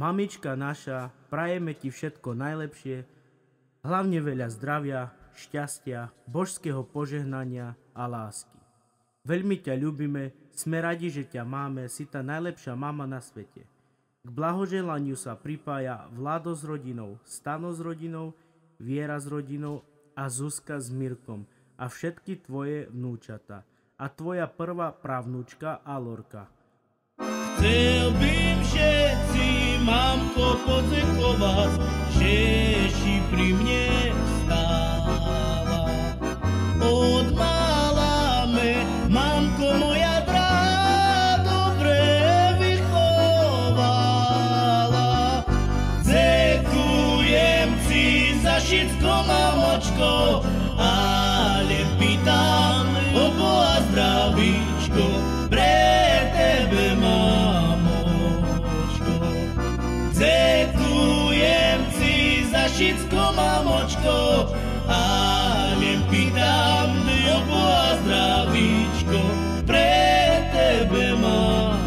Mamička naša, prajeme ti všetko najlepšie, hlavne veľa zdravia, šťastia, božského požehnania a lásky. Veľmi ťa ľúbime, sme radi, že ťa máme, si tá najlepšia mama na svete. K blahoželaniu sa pripája Vlado s rodinou, Stano s rodinou, Viera s rodinou a Zuzka s Mirkom a všetky tvoje vnúčata a tvoja prvá pravnúčka Alorka. Chcel bym všetci, mamko, poďakovať, že si pri mne stála. Od mala me, mamko moja drahá, dobre vychovala. Ďakujem si za všetko, mamočko, ale pýtam o Boha zdravíčko, pre tebe, mamočko. Ďakujem si za všetko, mamočko, ale pýtam o Boha zdravíčko, pre tebe, mamočko.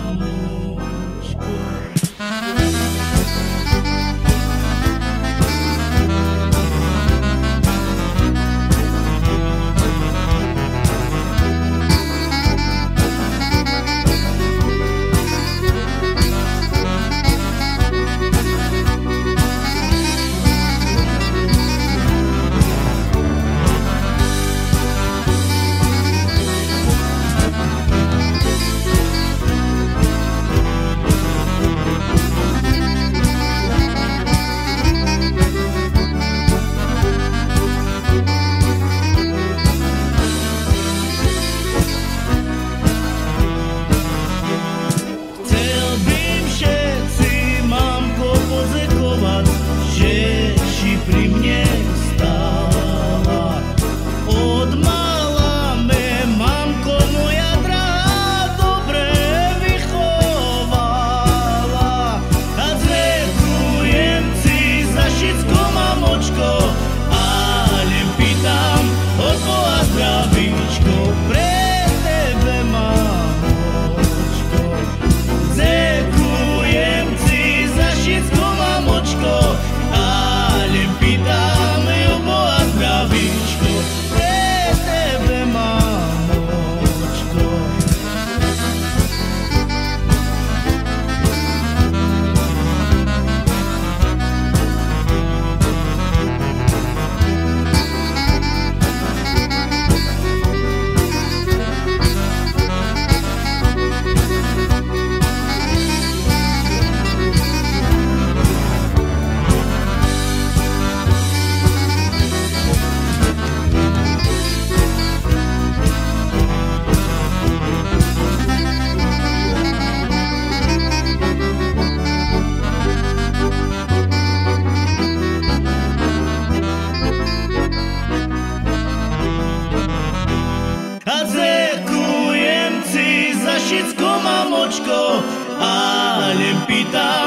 Všetko, mamočko, ale pýtam